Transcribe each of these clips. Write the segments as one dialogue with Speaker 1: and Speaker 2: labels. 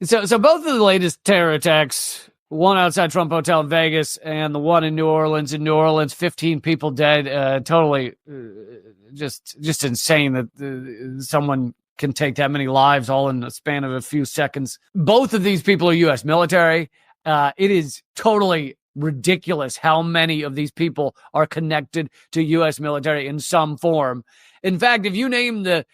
Speaker 1: So both of the latest terror attacks, one outside Trump Hotel in Vegas and the one in New Orleans. 15 people dead. Totally just insane that someone can take that many lives all in the span of a few seconds. Both of these people are U.S. military. It is totally ridiculous how many of these people are connected to U.S. military in some form. In fact, if you name the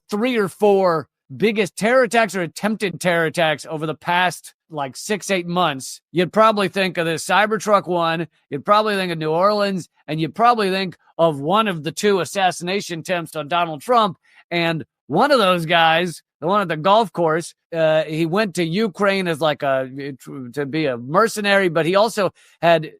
Speaker 1: 3 or 4 biggest terror attacks or attempted terror attacks over the past like 6-8 months, you'd probably think of the Cybertruck one, you'd probably think of New Orleans, and you'd probably think of one of the 2 assassination attempts on Donald Trump. And one of those guys, the one at the golf course, he went to Ukraine as to be a mercenary, but he also had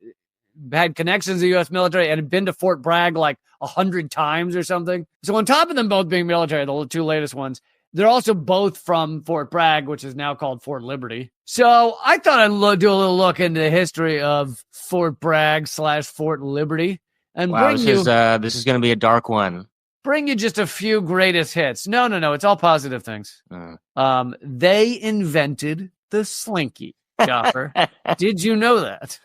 Speaker 1: connections to the U.S. military and had been to Fort Bragg like 100 times or something. So on top of them both being military, the 2 latest ones, they're also both from Fort Bragg, which is now called Fort Liberty. So I thought I'd do a little look into the history of Fort Bragg / Fort Liberty. And
Speaker 2: wow, this is going to be a dark one.
Speaker 1: Bring you just a few greatest hits. No. It's all positive things. They invented the slinky, Joffer. Did you know that?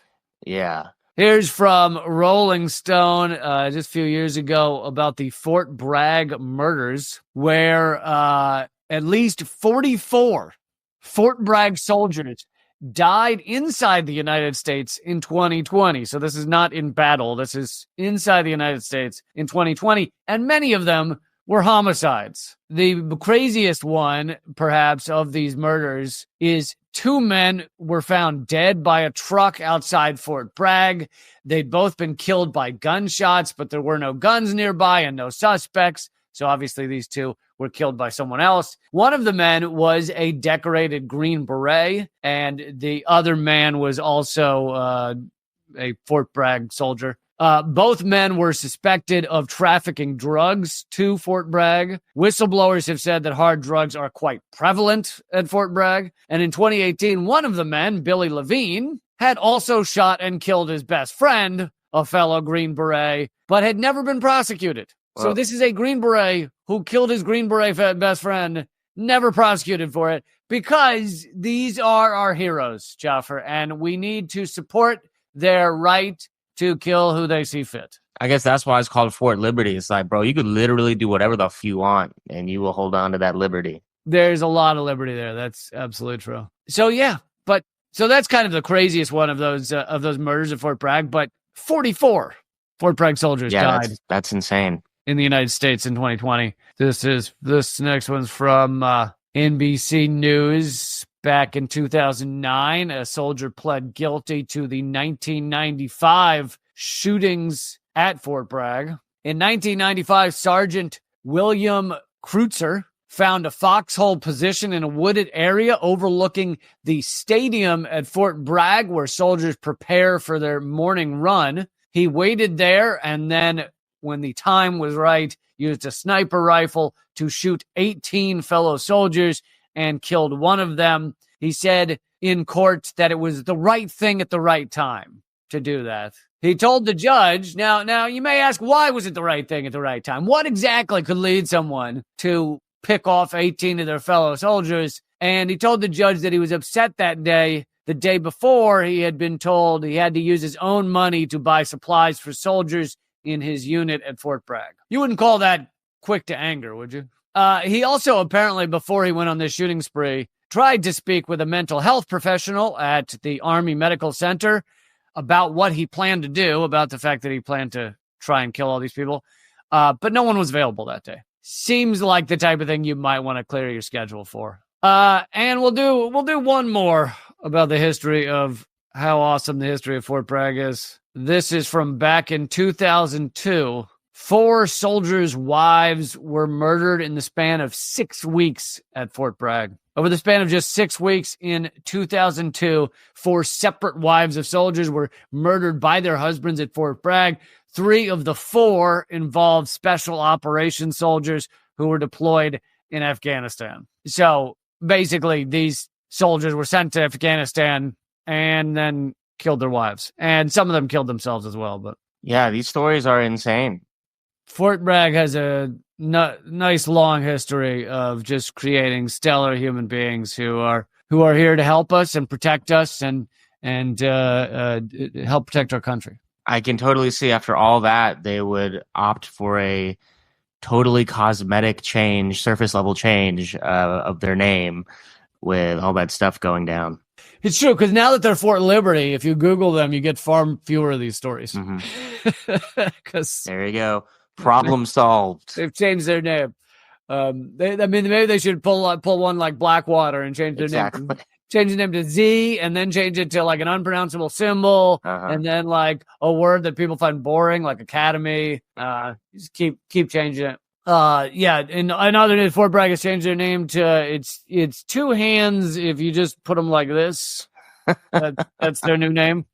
Speaker 2: Yeah.
Speaker 1: Here's from Rolling Stone just a few years ago about the Fort Bragg murders, where at least 44 Fort Bragg soldiers died inside the United States in 2020. So this is not in battle. This is inside the United States in 2020. And many of them were homicides. The craziest one, perhaps, of these murders is 2 men were found dead by a truck outside Fort Bragg. They'd both been killed by gunshots, but there were no guns nearby and no suspects. So obviously these 2 were killed by someone else. One of the men was a decorated Green Beret, and the other man was also a Fort Bragg soldier. Both men were suspected of trafficking drugs to Fort Bragg. Whistleblowers have said that hard drugs are quite prevalent at Fort Bragg. And in 2018, one of the men, Billy Levine, had also shot and killed his best friend, a fellow Green Beret, but had never been prosecuted. Wow. So this is a Green Beret who killed his Green Beret best friend, never prosecuted for it, because these are our heroes, Joffer, and we need to support their right to kill who they see fit.
Speaker 2: I guess that's why it's called Fort Liberty. It's like, bro, you could literally do whatever the f you want, and you will hold on to that liberty.
Speaker 1: There's a lot of liberty there. That's absolutely true. So yeah, so that's kind of the craziest one of those murders at Fort Bragg. But 44 Fort Bragg soldiers died.
Speaker 2: That's insane.
Speaker 1: In the United States in 2020. This next one's from NBC News. Back in 2009, a soldier pled guilty to the 1995 shootings at Fort Bragg. In 1995, Sergeant William Kreutzer found a foxhole position in a wooded area overlooking the stadium at Fort Bragg where soldiers prepare for their morning run. He waited there and then, when the time was right, used a sniper rifle to shoot 18 fellow soldiers and killed one of them. He said in court that it was the right thing at the right time to do that. He told the judge, now you may ask, why was it the right thing at the right time? What exactly could lead someone to pick off 18 of their fellow soldiers? And he told the judge that he was upset that day. The day before, he had been told he had to use his own money to buy supplies for soldiers in his unit at Fort Bragg. You wouldn't call that quick to anger, would you? He also apparently, before he went on this shooting spree, tried to speak with a mental health professional at the Army Medical Center about what he planned to do, about the fact that he planned to try and kill all these people. But no one was available that day. Seems like the type of thing you might want to clear your schedule for. And we'll do one more about the history of how awesome the history of Fort Bragg is. This is from back in 2002. 4 soldiers' wives were murdered in the span of 6 weeks at Fort Bragg. Over the span of just 6 weeks in 2002, 4 separate wives of soldiers were murdered by their husbands at Fort Bragg. 3 of the 4 involved special operations soldiers who were deployed in Afghanistan. So basically, these soldiers were sent to Afghanistan and then killed their wives. And some of them killed themselves as well. But
Speaker 2: yeah, these stories are insane.
Speaker 1: Fort Bragg has a nice long history of just creating stellar human beings who are who are here to help us and protect us and help protect our country.
Speaker 2: I can totally see after all that, they would opt for a totally cosmetic change, surface level change of their name with all that stuff going down.
Speaker 1: It's true, because now that they're Fort Liberty, if you Google them, you get far fewer of these stories. Because
Speaker 2: there you go. Problem solved.
Speaker 1: They've changed their name. Maybe they should pull one like Blackwater and change their name. Change the name to Z and then change it to like an unpronounceable symbol and then like a word that people find boring, like academy. Just keep changing it. In other news, Fort Bragg has changed their name to it's two hands if you just put them like this. That's their new name.